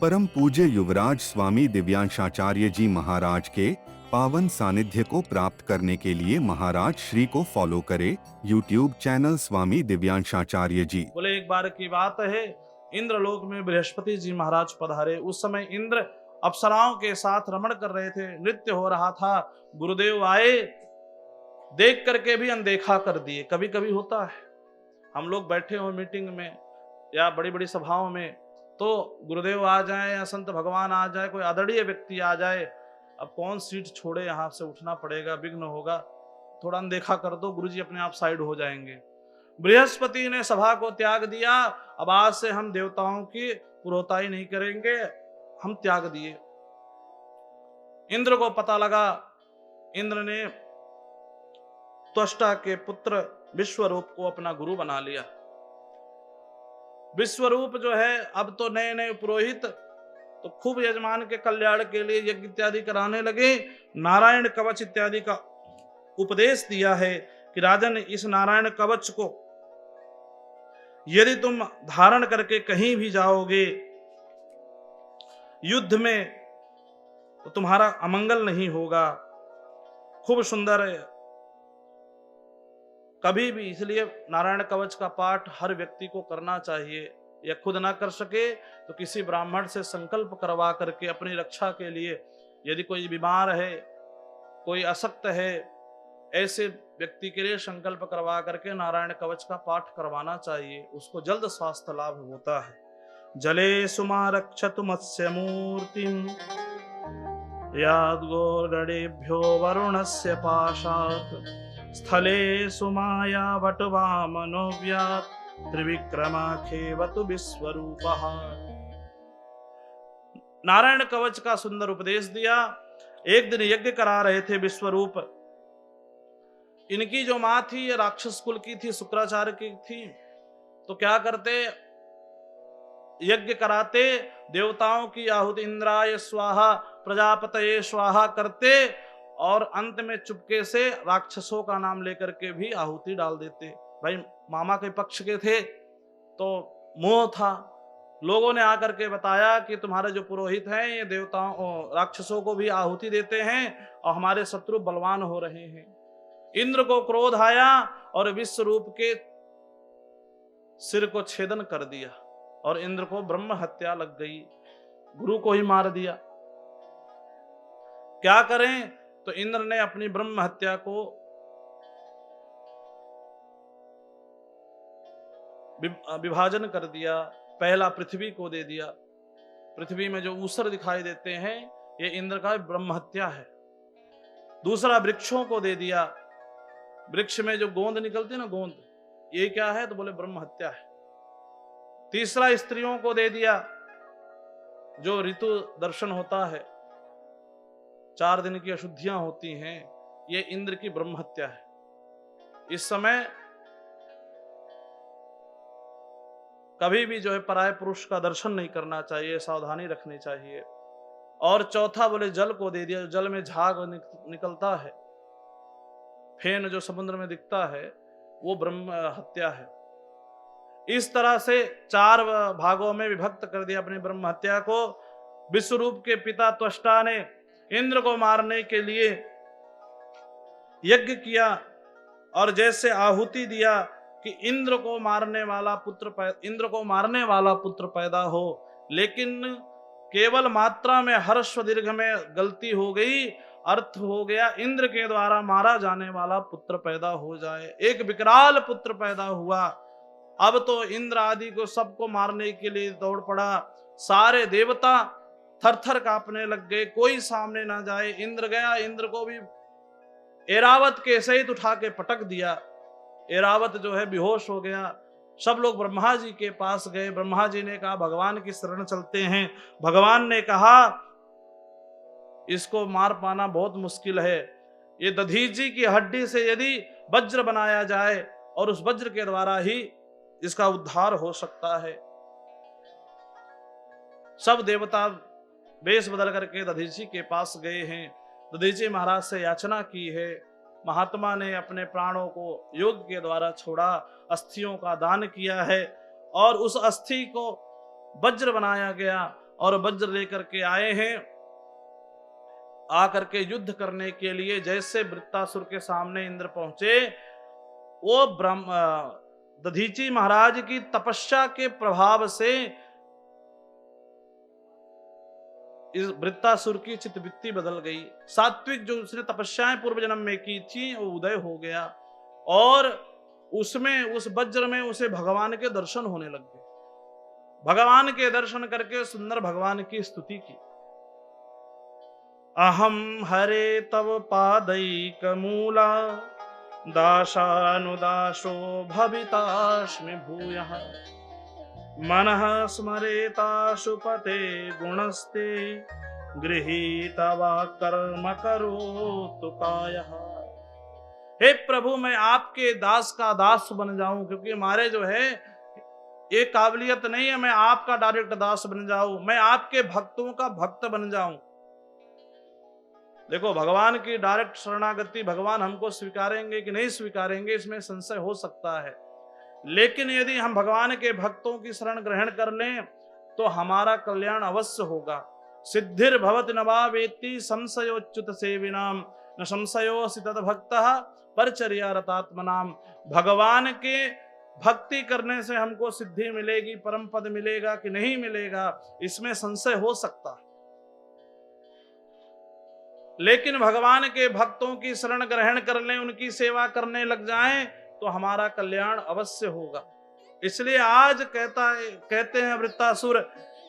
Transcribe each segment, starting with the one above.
परम पूज्य युवराज स्वामी दिव्यांशाचार्य जी महाराज के पावन सानिध्य को प्राप्त करने के लिए महाराज श्री को फॉलो करें यूट्यूब चैनल स्वामी दिव्यांशाचार्य जी। बोले एक बार की बात है, इंद्रलोक में बृहस्पति जी महाराज पधारे। उस समय इंद्र अप्सराओं के साथ रमण कर रहे थे, नृत्य हो रहा था। गुरुदेव आए, देख करके भी अनदेखा कर दिए। कभी कभी होता है, हम लोग बैठे हो मीटिंग में या बड़ी बड़ी सभाओं में, तो गुरुदेव आ जाए या संत भगवान आ जाए, कोई आदरणीय व्यक्ति आ जाए, अब कौन सीट छोड़े, यहाँ से उठना पड़ेगा, विघ्न होगा, थोड़ा अनदेखा कर दो, गुरुजी अपने आप साइड हो जाएंगे। बृहस्पति ने सभा को त्याग दिया। अब आज से हम देवताओं की पुरोहिताई नहीं करेंगे, हम त्याग दिए। इंद्र को पता लगा, इंद्र ने त्वष्टा के पुत्र विश्वरूप को अपना गुरु बना लिया। विश्वरूप जो है, अब तो नए नए पुरोहित तो खूब यजमान के कल्याण के लिए यज्ञ इत्यादि कराने लगे। नारायण कवच इत्यादि का उपदेश दिया है कि राजन, इस नारायण कवच को यदि तुम धारण करके कहीं भी जाओगे युद्ध में, तो तुम्हारा अमंगल नहीं होगा। खूब सुंदर है कभी भी, इसलिए नारायण कवच का पाठ हर व्यक्ति को करना चाहिए। या खुद ना कर सके तो किसी ब्राह्मण से संकल्प करवा करके अपनी रक्षा के लिए, यदि कोई बीमार है, कोई अशक्त है, ऐसे व्यक्ति के लिए संकल्प करवा करके नारायण कवच का पाठ करवाना चाहिए, उसको जल्द स्वास्थ्य लाभ होता है। जले सुमारक्षतु मत्स्य मूर्तिम याद्गोर्गणेभ्यो वरुणस्य पाशात् स्थले सुमाया वटुवामनोव्यात् त्रिविक्रमाखेवतु विश्वरूपः। नारायण कवच का सुंदर उपदेश दिया। एक दिन यज्ञ करा रहे थे विश्वरूप। इनकी जो मां थी ये राक्षस कुल की थी, शुक्राचार्य की थी। तो क्या करते, यज्ञ कराते, देवताओं की आहुति इंद्राय स्वाहा प्रजापतये स्वाहा करते, और अंत में चुपके से राक्षसों का नाम लेकर के भी आहुति डाल देते। भाई मामा के पक्ष के थे तो मोह था। लोगों ने आकर के बताया कि तुम्हारे जो पुरोहित हैं ये देवताओं राक्षसों को भी आहुति देते हैं और हमारे शत्रु बलवान हो रहे हैं। इंद्र को क्रोध आया और विश्वरूप के सिर को छेदन कर दिया और इंद्र को ब्रह्म हत्या लग गई, गुरु को ही मार दिया। क्या करें, तो इंद्र ने अपनी ब्रह्म हत्या को विभाजन कर दिया। पहला पृथ्वी को दे दिया। पृथ्वी में जो ऊसर दिखाई देते हैं ये इंद्र का ब्रह्म हत्या है। दूसरा वृक्षों को दे दिया। वृक्ष में जो गोंद निकलती है ना, गोंद, ये क्या है, तो बोले ब्रह्म हत्या है। तीसरा स्त्रियों को दे दिया। जो ऋतु दर्शन होता है, 4 दिन की अशुद्धियां होती हैं, ये इंद्र की ब्रह्म हत्या है। इस समय कभी भी जो है पराय पुरुष का दर्शन नहीं करना चाहिए, सावधानी रखनी चाहिए। और चौथा बोले जल को दे दिया। जल में झाग निकलता है, फेन जो समुद्र में दिखता है, वो ब्रह्म हत्या है। इस तरह से 4 भागों में विभक्त कर दिया अपनी ब्रह्म हत्या को। विश्वरूप के पिता त्वष्टा ने इंद्र को मारने के लिए यज्ञ किया और जैसे आहुति दिया कि इंद्र को मारने वाला पुत्र पैदा हो, लेकिन केवल मात्रा में हर्ष दीर्घ में गलती हो गई। अर्थ हो गया इंद्र के द्वारा मारा जाने वाला पुत्र पैदा हो जाए। एक विकराल पुत्र पैदा हुआ। अब तो इंद्र आदि को सबको मारने के लिए दौड़ पड़ा। सारे देवता थर थर कांपने लग गए, कोई सामने ना जाए। इंद्र गया, इंद्र को भी ऐरावत के सहित उठा के पटक दिया। ऐरावत जो है बेहोश हो गया। सब लोग ब्रह्मा जी के पास गए। ब्रह्मा जी ने कहा भगवान की शरण चलते हैं। भगवान ने कहा इसको मार पाना बहुत मुश्किल है। ये दधीची की हड्डी से यदि वज्र बनाया जाए और उस वज्र के द्वारा ही इसका उद्धार हो सकता है। सब देवता वेश बदल करके दधीची के पास गए हैं। दधीची महाराज से याचना की है। महात्मा ने अपने प्राणों को योग के द्वारा छोड़ा, अस्थियों का दान किया है और उस अस्थि को वज्र बनाया गया और वज्र लेकर के आए हैं, आकर के युद्ध करने के लिए। जैसे वृत्तासुर के सामने इंद्र पहुंचे, वो दधीची महाराज की तपस्या के प्रभाव से इस वृत्तासुर की चित्तवृत्ति बदल गई। सात्विक जो उसने तपस्याएं पूर्व जन्म में की थी वो उदय हो गया, और उसमें उस वज्र में उसे भगवान के दर्शन होने लग गए। भगवान के दर्शन करके सुंदर भगवान की स्तुति की। अहम हरे तव पादैक मूला दासानुदासो भवितास्मि भूयः मनः स्मरेताशु पते गुणस्ते गृहीतवा कर्म करोतु कायः। हे प्रभु, मैं आपके दास का दास बन जाऊं, क्योंकि हमारे जो है ये काबिलियत नहीं है मैं आपका डायरेक्ट दास बन जाऊं, मैं आपके भक्तों का भक्त बन जाऊं। देखो, भगवान की डायरेक्ट शरणागति भगवान हमको स्वीकारेंगे कि नहीं स्वीकारेंगे इसमें संशय हो सकता है, लेकिन यदि हम भगवान के भक्तों की शरण ग्रहण कर लें तो हमारा कल्याण अवश्य होगा। सिद्धिर भवति न वा वेत्ति संशयोच्युत सेविनाम न संशयोऽसि तद्भक्तः परचर्या रतात्मनाम। भगवान के भक्ति करने से हमको सिद्धि मिलेगी, परम पद मिलेगा कि नहीं मिलेगा, इसमें संशय हो सकता है, लेकिन भगवान के भक्तों की शरण ग्रहण कर लें, उनकी सेवा करने लग जाएं तो हमारा कल्याण अवश्य होगा। इसलिए आज कहते हैं वृत्तासुर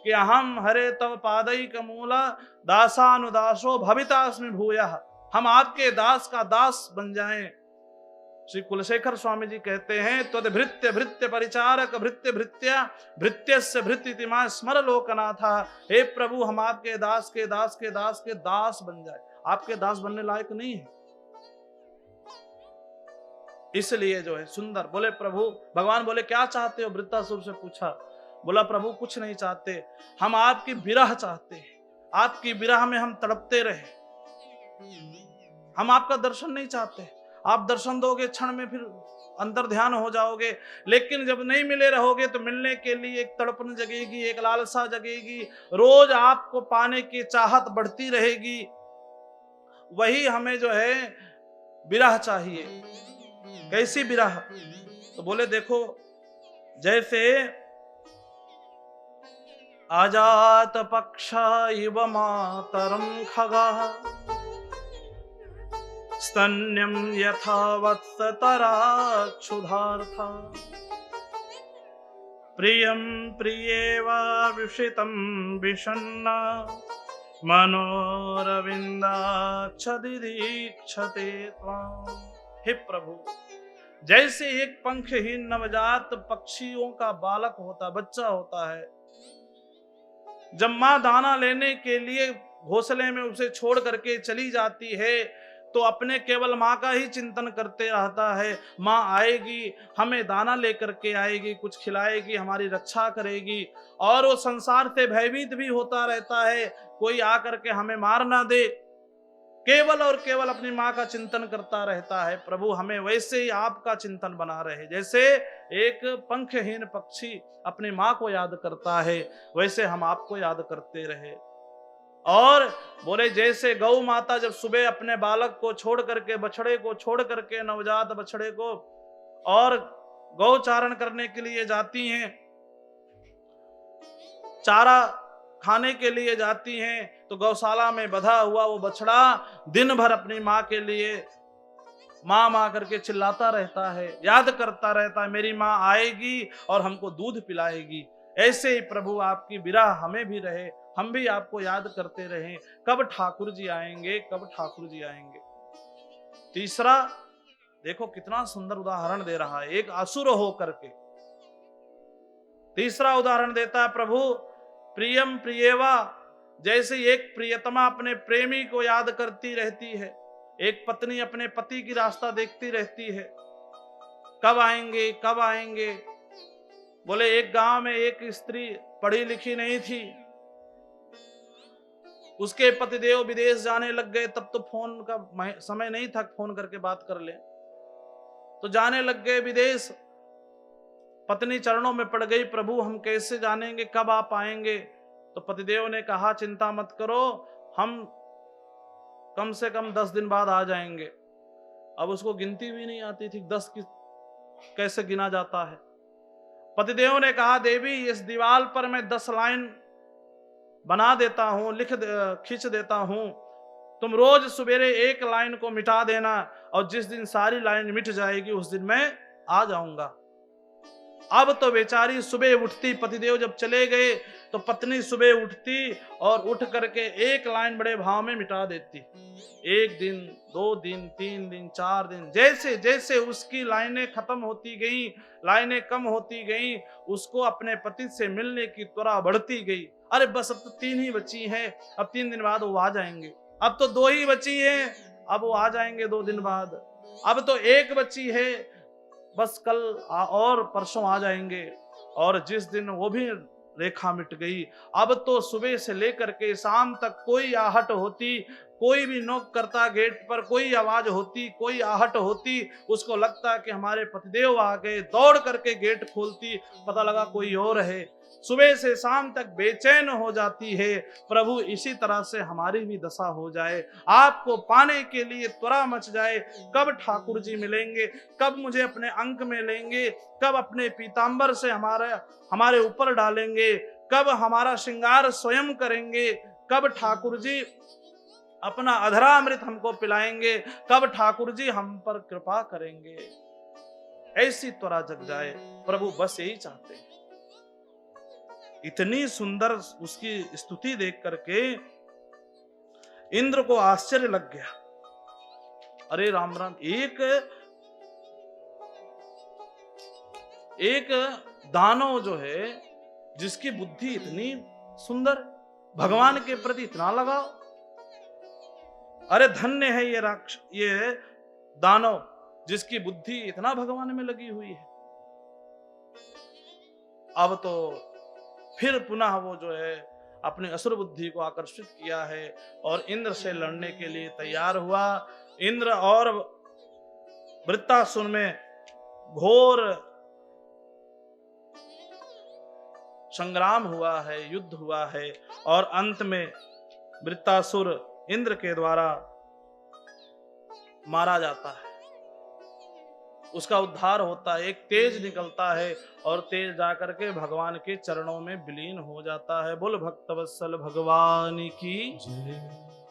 कि अहम हरे तव पादैक मूला दासानुदासो भवितास्मि भूयः। हम आपके दास का दास बन जाएं। श्री कुलशेखर स्वामी जी कहते हैं, त्वद भृत्य भृत्य परिचारक भृत्य भृत्या भृत्यस्य भृत्य मा स्मर लोकनाथा। हे प्रभु, हम आपके दास के दास के दास के दास बन जाए। आपके दास बनने लायक नहीं है, इसलिए जो है सुंदर बोले प्रभु। भगवान बोले क्या चाहते हो? वृत्तासुर से पूछा। बोला प्रभु कुछ नहीं चाहते, हम आपकी विरह चाहते हैं, आपकी विरह में हम तड़पते रहे, हम आपका दर्शन नहीं चाहते। आप दर्शन दोगे क्षण में फिर अंतर ध्यान हो जाओगे, लेकिन जब नहीं मिले रहोगे तो मिलने के लिए एक तड़पन जगेगी, एक लालसा जगेगी, रोज आपको पाने की चाहत बढ़ती रहेगी। वही हमें जो है विरह चाहिए। कैसी विरह? तो बोले देखो, जैसे आजात पक्ष इव मातरम खगः स्तन्यम यथा वत्सतरा क्षुधार्था प्रियं प्रियेव विषितं विषण्णा मनोरविंदाक्षदिदीक्षते त्वाम्। हे प्रभु, जैसे एक पंखहीन नवजात पक्षियों का बालक होता, बच्चा होता है, जब माँ दाना लेने के लिए घोंसले में उसे छोड़ करके चली जाती है तो अपने केवल माँ का ही चिंतन करते रहता है। माँ आएगी, हमें दाना लेकर के आएगी, कुछ खिलाएगी, हमारी रक्षा करेगी, और वो संसार से भयभीत भी होता रहता है, कोई आकर के हमें मार ना दे, केवल और केवल अपनी माँ का चिंतन करता रहता है। प्रभु, हमें वैसे ही आपका चिंतन बना रहे। जैसे एक पंखहीन पक्षी अपनी माँ को याद करता है, वैसे हम आपको याद करते रहे। और बोले जैसे गौ माता जब सुबह अपने बालक को छोड़ करके, बछड़े को छोड़ करके, नवजात बछड़े को, और गौ चारण करने के लिए जाती हैं, चारा खाने के लिए जाती हैं, तो गौशाला में बंधा हुआ वो बछड़ा दिन भर अपनी माँ के लिए माँ माँ करके चिल्लाता रहता है, याद करता रहता है, मेरी माँ आएगी और हमको दूध पिलाएगी। ऐसे ही प्रभु आपकी विरह हमें भी रहे, हम भी आपको याद करते रहें, कब ठाकुर जी आएंगे, कब ठाकुर जी आएंगे। तीसरा देखो कितना सुंदर उदाहरण दे रहा है, एक असुर हो करके तीसरा उदाहरण देता है प्रभु। प्रियम प्रियेवा, जैसे एक प्रियतमा अपने प्रेमी को याद करती रहती है, एक पत्नी अपने पति की रास्ता देखती रहती है, कब आएंगे कब आएंगे। बोले एक गांव में एक स्त्री पढ़ी लिखी नहीं थी, उसके पतिदेव विदेश जाने लग गए, तब तो फोन का समय नहीं था फोन करके बात कर ले, तो जाने लग गए विदेश। पत्नी चरणों में पड़ गई, प्रभु हम कैसे जानेंगे, कब आप आएंगे। तो पतिदेव ने कहा चिंता मत करो, हम कम से कम 10 दिन बाद आ जाएंगे। अब उसको गिनती भी नहीं आती थी, 10 की कैसे गिना जाता है। पतिदेव ने कहा देवी इस दीवार पर मैं 10 लाइन बना देता हूं, खींच देता हूं, तुम रोज सवेरे एक लाइन को मिटा देना, और जिस दिन सारी लाइन मिट जाएगी उस दिन मैं आ जाऊंगा। अब तो बेचारी सुबह उठती, पतिदेव जब चले गए तो पत्नी सुबह उठती और उठ करके एक लाइन बड़े भाव में मिटा देती। 1 दिन, 2 दिन, 3 दिन, 4 दिन, जैसे जैसे उसकी लाइनें खत्म होती गई, लाइनें कम होती गई, उसको अपने पति से मिलने की त्वरा बढ़ती गई। अरे बस अब तो 3 ही बची हैं, अब 3 दिन बाद वो आ जाएंगे। अब तो 2 ही बची हैं, अब वो आ जाएंगे 2 दिन बाद। अब तो 1 बची है, बस कल और परसों आ जाएंगे। और जिस दिन वो भी रेखा मिट गई, अब तो सुबह से लेकर के शाम तक कोई आहट होती, कोई भी नॉक करता गेट पर, कोई आवाज होती, कोई आहट होती, उसको लगता कि हमारे पतिदेव आ गए, दौड़ करके गेट खोलती, पता लगा कोई और है। सुबह से शाम तक बेचैन हो जाती है। प्रभु इसी तरह से हमारी भी दशा हो जाए, आपको पाने के लिए त्वरा मच जाए। कब ठाकुर जी मिलेंगे, कब मुझे अपने अंक में लेंगे, कब अपने पीतांबर से हमारे ऊपर डालेंगे, कब हमारा श्रृंगार स्वयं करेंगे, कब ठाकुर जी अपना अधरामृत हमको पिलाएंगे, कब ठाकुर जी हम पर कृपा करेंगे। ऐसी त्वरा जग जाए, प्रभु बस यही चाहते हैं। इतनी सुंदर उसकी स्तुति देख करके इंद्र को आश्चर्य लग गया। अरे राम राम, एक दानव जो है, जिसकी बुद्धि इतनी सुंदर, भगवान के प्रति इतना लगाव, अरे धन्य है ये दानव जिसकी बुद्धि इतना भगवान में लगी हुई है। अब तो फिर पुनः वो जो है अपने असुर बुद्धि को आकर्षित किया है और इंद्र से लड़ने के लिए तैयार हुआ। इंद्र और वृत्तासुर में घोर संग्राम हुआ है, युद्ध हुआ है, और अंत में वृत्तासुर इंद्र के द्वारा मारा जाता है। उसका उद्धार होता है, एक तेज निकलता है और तेज जाकर के भगवान के चरणों में विलीन हो जाता है। बोल भक्तवत्सल भगवान की जय।